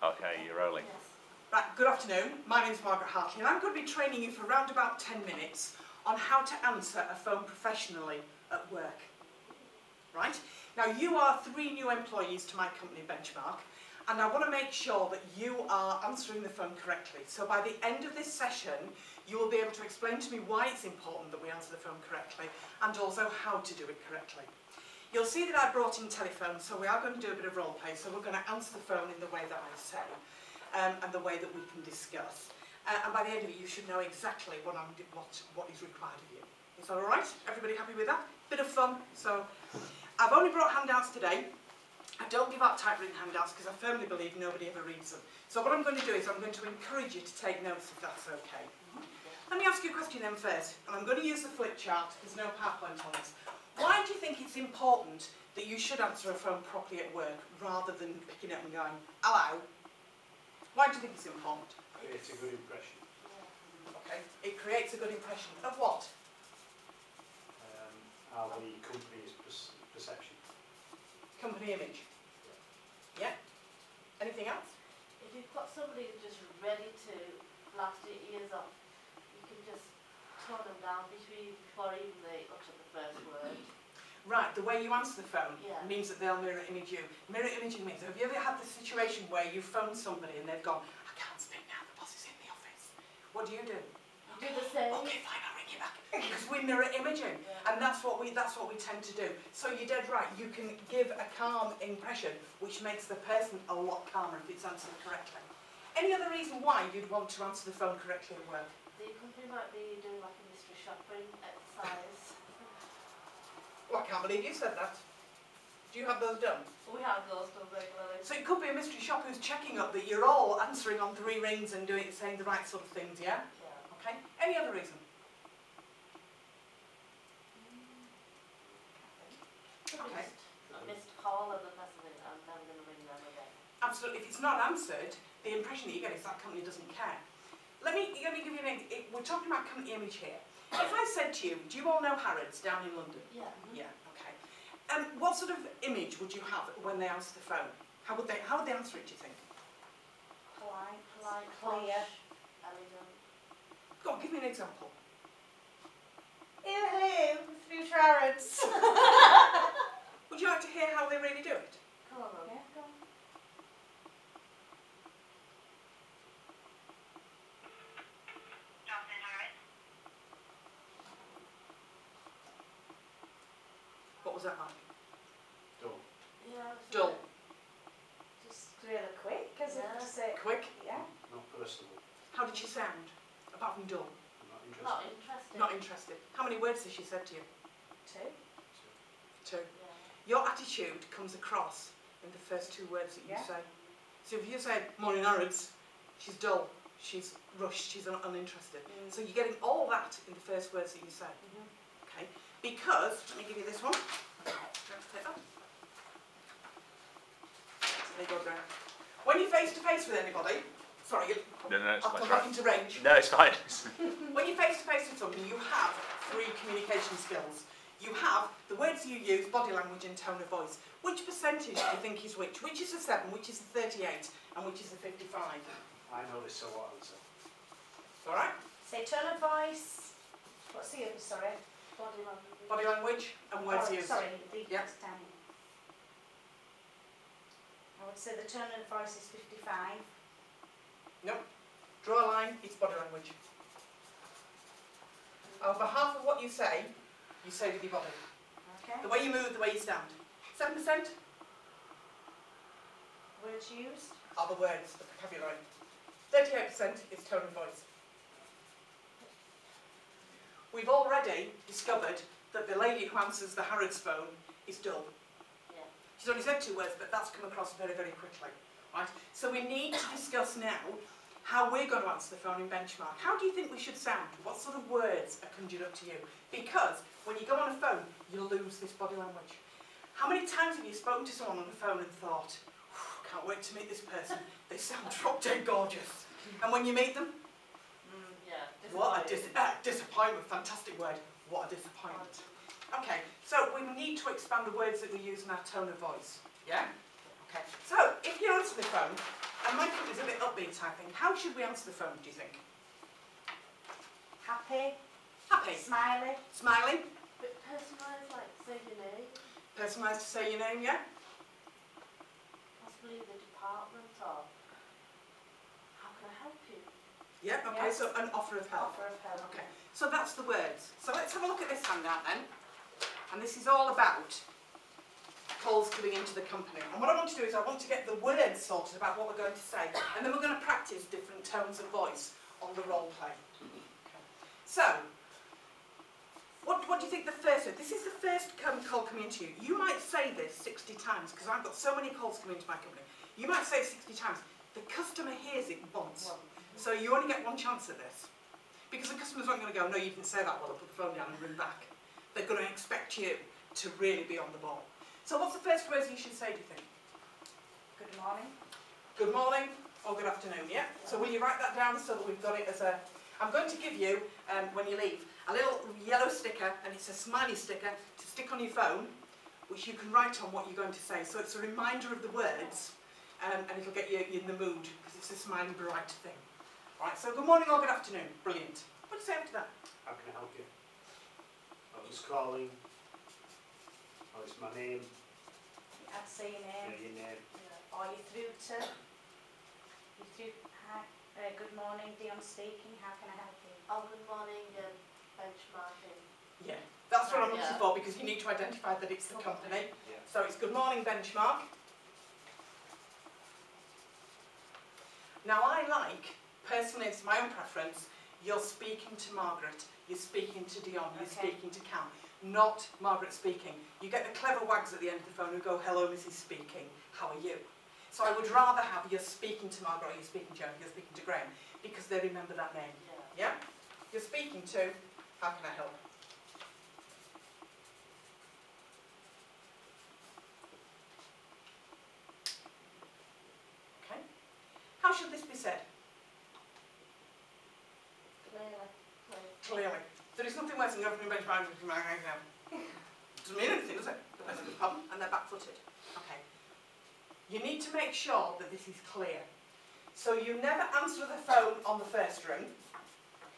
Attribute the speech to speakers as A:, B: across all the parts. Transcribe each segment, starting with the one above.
A: Okay, you're rolling.
B: Yes.
C: Right, good afternoon. My name's Margaret Hartley and I'm going to be training you for around about 10 minutes on how to answer a phone professionally at work. Right? Now you are 3 new employees to my company, Benchmark, and I want to make sure that you are answering the phone correctly. So by the end of this session, you will be able to explain to me why it's important that we answer the phone correctly and also how to do it correctly. You'll see that I brought in telephones, so we are going to do a bit of role play. So we're going to answer the phone in the way that I say and the way that we can discuss. And by the end of it, you should know exactly what is required of you. Is that all right? Everybody happy with that? Bit of fun. So I've only brought handouts today. I don't give out typewritten handouts because I firmly believe nobody ever reads them. So what I'm going to do is I'm going to encourage you to take notes if that's okay. Let me ask you a question then first, and I'm going to use the flip chart. There's no PowerPoint on this. Why do you think it's important that you should answer a phone properly at work rather than picking it up and going, hello? Why do you think it's important?
D: It's a good impression.
C: Okay. It creates a good impression of what?
D: How the company's perception.
C: Company image. Yeah. Anything else?
B: If you've got somebody who's just ready to blast your ears off, you can just tone them down before even they utter the first word.
C: Right, the way you answer the phone means that they'll mirror image you. Mirror imaging means, have you ever had the situation where you phone somebody and they've gone, I can't speak now, the boss is in the office. What do?
B: You do the same.
C: Okay, fine, I'll ring you back. Because we mirror imaging, and that's what we tend to do. So you're dead right, you can give a calm impression, which makes the person a lot calmer if it's answered correctly. Any other reason why you'd want to answer the phone correctly at work?
B: The company might be doing like a mystery shopping exercise.
C: Well, I can't believe you said that. Do you have those done?
B: We have those done regularly.
C: So it could be a mystery shopper who's checking up that you're all answering on 3 rings and saying the right sort of things, yeah?
B: Yeah.
C: Okay. Any other reason? Okay.
B: A missed call and the person I'm never going to ring them again.
C: Absolutely. If it's not answered, the impression that you get is that company doesn't care. Let me give you an example. We're talking about company image here. If I said to you, do you all know Harrods down in London?
B: Yeah.
C: Yeah, okay. What sort of image would you have when they answer the phone? How would they answer it, do you think?
B: Polite,
E: Clear.
B: elegant.
C: Go on, give me an example.
E: Hello, through Harrods.
C: Would you like to hear how they really do it?
B: Come on,
E: Yeah, go on.
C: What was that like?
D: Dull.
B: Yeah.
C: Dull.
E: Just really quick, because
B: Yeah.
E: it's it.
C: Quick?
E: Yeah.
D: Not personable.
C: How did she sound? Apart from dull.
D: Not interested.
B: Not interesting.
C: Not interested. How many words has she said to you?
E: 2.
C: 2.
B: Yeah.
C: Your attitude comes across in the first 2 words that you
E: Yeah.
C: say. So if you say, morning Harrods, she's dull, she's rushed, she's uninterested. So you're getting all that in the first words that you say. Okay? Because, let me give you this one. Take that. There you go, Graham. When you're face to face with anybody, sorry,
A: No, it's
C: I'll come
A: fine.
C: back into range.
A: No, it's fine.
C: When you're face to face with somebody, you have 3 communication skills. You have the words you use, body language and tone of voice. Which percentage do you think is which? Which is the 7, which is the 38, and which is the 55?
D: I know this, so what answer?
C: Alright?
E: Say tone of voice. What's the other, sorry?
B: Body language.
C: Body language and words
E: Oh,
C: used.
E: sorry, the
C: Yep.
E: down. I would say the tone of voice is 55.
C: Nope. Draw a line, it's body language. Over half of what you say with your body.
E: Okay.
C: The way you move, the way you stand. 7%
E: Words used.
C: are the words, the vocabulary. 38% is tone of voice. We've already discovered that the lady who answers the Harrods phone is dull.
B: Yeah.
C: She's only said 2 words, but that's come across very, very quickly. Right? So we need to discuss now how we're going to answer the phone in Benchmark. How do you think we should sound? What sort of words are conjured up to you? Because when you go on a phone, you lose this body language. How many times have you spoken to someone on the phone and thought, can't wait to meet this person, they sound drop dead gorgeous. And when you meet them,
B: Yeah.
C: what a disappointment, fantastic word, what a disappointment. Okay, so we need to expand the words that we use in our tone of voice, yeah? Okay, so if you answer the phone, and my company's a bit upbeat, I think. How should we answer the phone, do you think?
E: Happy,
C: Happy?
E: smiley.
C: Smiling?
B: Bit personalised, like say your name,
C: Personalised to say your name, yeah?
B: possibly the department, or how can I help you?
C: Yeah, okay,
E: Yes.
C: so an offer of help.
E: Offer of help.
C: Okay, so that's the words. So let's have a look at this handout then. And this is all about calls coming into the company. And what I want to do is I want to get the words sorted about what we're going to say. And then we're going to practice different tones of voice on the role play. Okay. So, what do you think the first is? This is the first call coming into you. You might say this 60 times, because I've got so many calls coming into my company. You might say it 60 times. The customer hears it once. So you only get one chance at this. Because the customer's not going to go, no, you didn't say that well, I'll put the phone down and ring back. They're going to expect you to really be on the ball. So what's the first words you should say, do you think?
E: Good morning.
C: Good morning or good afternoon, yeah? So will you write that down so that we've got it as a... I'm going to give you, when you leave, a little yellow sticker, and it's a smiley sticker, to stick on your phone, which you can write on what you're going to say. So it's a reminder of the words, and it'll get you in the mood, because it's a smiling, bright thing. Right, so good morning or good afternoon. Brilliant. What do you say after that?
D: How can I help you? I was just calling. Oh, it's my name.
E: I'd say your
D: Yeah,
E: name.
D: your name.
E: Or you're through to. You're through. Hi. Good morning, Dion speaking. How can I help you?
B: Oh, good morning, benchmarking.
C: Yeah, that's what I'm looking
B: Yeah.
C: for, because you need to identify that it's the company.
D: Yeah.
C: So it's good morning, Benchmark. Now I like, personally it's my own preference, you're speaking to Margaret, you're speaking to Dion, you're
E: Okay.
C: speaking to Cam, not Margaret speaking. You get the clever wags at the end of the phone who go, hello Mrs. Speaking, how are you? So I would rather have you're speaking to Margaret or you're speaking to Joe, you're speaking to Graham, because they remember that name.
B: Yeah.
C: Yeah? You're speaking to, how can I help? Okay. How should this be said?
B: Clearly.
C: Clearly. There is nothing worse than going from the benchmark to my exam. Doesn't mean anything, does it? The person has a problem and they're back-footed. Okay. You need to make sure that this is clear. So you never answer the phone on the first ring.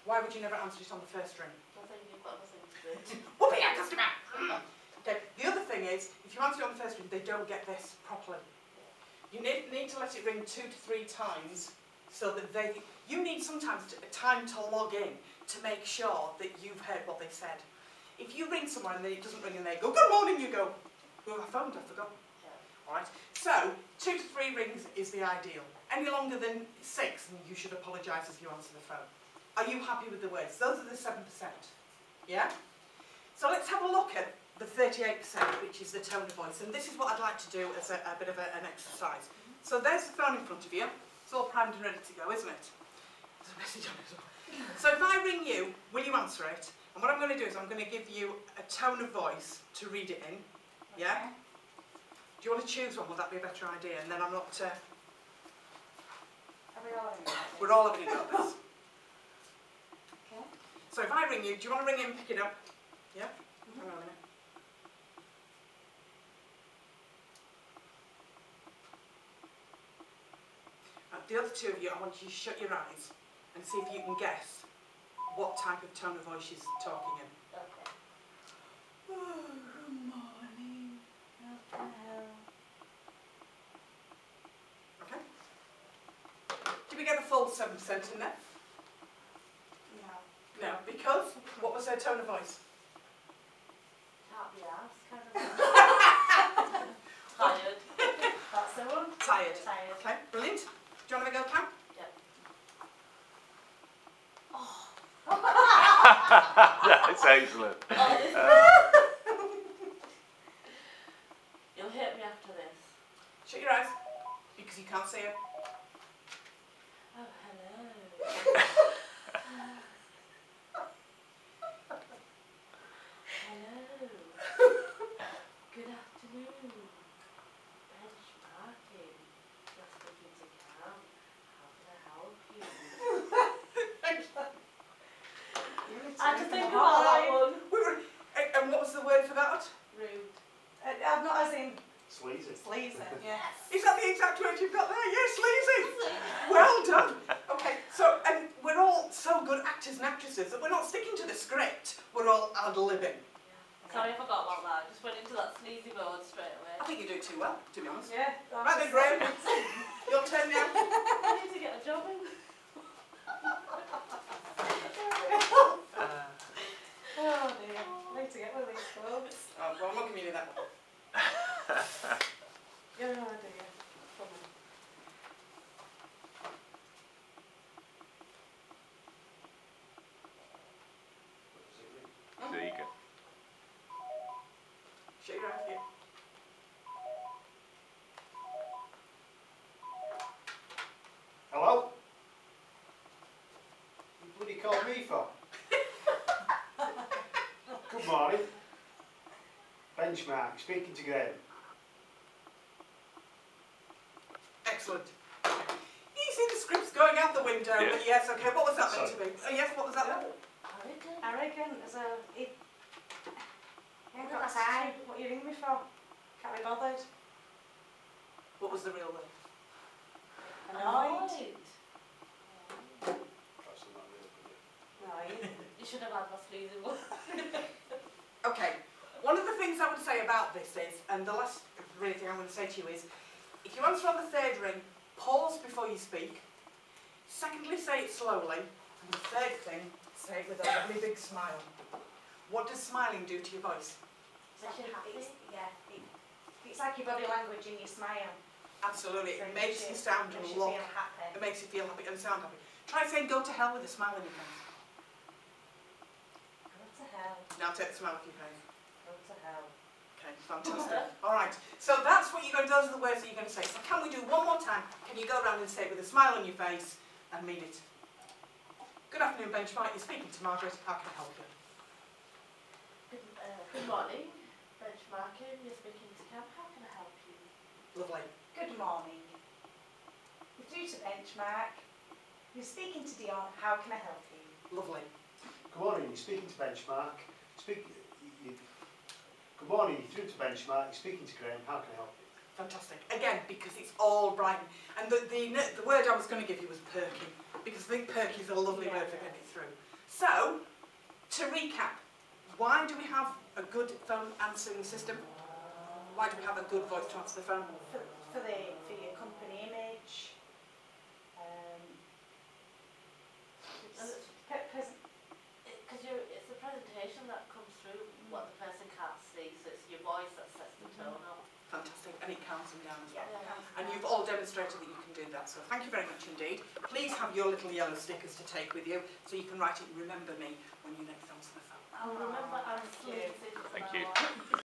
C: Why would you never answer it on the first ring?
B: Nothing, you've got nothing to do.
C: Whoopee, a customer! Okay, the other thing is, if you answer it on the first ring, they don't get this properly. You need to let it ring 2 to 3 times so that you need sometimes time to log in to make sure that you've heard what they said. If you ring someone and then it doesn't ring and they go, good morning, you go, well, I phoned, I forgot.
B: Yeah.
C: Alright, so 2 to 3 rings is the ideal. Any longer than 6, and you should apologise as you answer the phone. Are you happy with the words? Those are the 7%. Yeah? So let's have a look at the 38%, which is the tone of voice. And this is what I'd like to do as a bit of an exercise. So there's the phone in front of you. It's all primed and ready to go, isn't it? There's a message on it as well. So if I ring you, will you answer it? And what I'm going to do is I'm going to give you a tone of voice to read it in. Yeah? Do you want to choose one? Would that be a better idea? And then I'm not...
E: Are we all in?
C: we're all having a go at this.
E: Okay.
C: So if I ring you, do you want to ring in and pick it up? Yeah? Hang on a minute. The other 2 of you, I want you to shut your eyes and see if you can guess what type of tone of voice she's talking in.
B: Okay.
C: Oh, good morning. Okay. Did we get the full 7% in there?
E: No.
C: No, because what was her tone of voice?
B: Can't be asked, kind of. Tired.
E: That's the one.
C: Tired.
E: Tired.
C: Okay, brilliant. Do you want to have a go, Cam?
A: That's excellent.
B: Oh, this You'll hit me after this.
C: Shut your eyes, because you can't see her.
B: Oh, hello. Hello. Good afternoon. Benchmarking. You're speaking to Cam. How can I help you? I had to think about that one.
C: And what was the word for that?
B: Rude.
E: I'm not as in
D: Sleazy.
E: sleazy. Yes.
C: Is that the exact word you've got there? Yes, sleazy. answers, that we're not sticking to the script, we're all ad-libbing.
B: Sorry, I forgot about that. I just went into that sleazy mode straight away.
C: I think you do too well, to be honest.
E: Yeah.
C: Right then, Graham, your turn now.
B: I need to get a job in.
E: Oh dear. I need to get one of these folks.
C: Oh, well, I'm not giving you that.
E: Oh dear. Problem.
A: There you go.
C: Shake your hand, yeah.
D: Hello? You bloody called me for? Good morning. Benchmark, speaking to Graham.
C: Excellent. You see the script's going out the window,
A: Yeah.
C: but yes, okay, what was that meant to be? Oh, yes, what was that then?
E: I reckon there's a... He ain't got time. What you ring me for? Can't be bothered.
C: What was the real word?
E: Annoyed.
D: That's not real, is it?
E: No, you...
B: You should have had my sleazy one.
C: Okay, one of the things I would say about this is, and the last really thing I'm going to say to you is, if you answer on the third ring, pause before you speak. Secondly, say it slowly. And the third thing, say it with a lovely big smile. What does smiling do to your voice?
B: Makes you happy.
E: It's like your body language and your smile.
C: Absolutely,
E: So
C: it makes you sound
E: makes
C: a
E: you
C: lot.
E: feel happy.
C: It makes you feel happy and sound happy. Try saying go to hell with a smile on your face.
E: Go to hell.
C: Now take the smile off your face.
E: Go to hell.
C: Okay, fantastic. All right, so that's what you're going to, those are the words that you're going to say. So can we do one more time? Can you go around and say it with a smile on your face and mean it? Good afternoon, Benchmark. You're speaking to Margaret. How can I help you?
B: Good morning, benchmarking. You're speaking to Cam. How can I help you?
C: Lovely.
E: Good morning. You're through to Benchmark. You're speaking to Dion. How can I help you?
C: Lovely.
D: Good morning, you're speaking to Benchmark. Good morning, you're through to Benchmark, you're speaking to Graham, how can I help you?
C: Fantastic. Again, because it's all Brighton. And the word I was going to give you was perky, because I think perky is a lovely word for getting it through. So, to recap, why do we have a good phone answering system? Why do we have a good voice to answer the phone?
E: For your company image.
B: Because it's the presentation that comes through what the person can't see, so it's your voice that sets the tone up.
C: Fantastic. And it calms them down as well.
B: Yeah.
C: And you've all demonstrated that you can do that, so thank you very much indeed. Please have your little yellow stickers to take with you, so you can write it, remember me, when you next answer the phone.
B: I'll remember I'm
E: Thank you.
B: sleazy.
A: Thank you.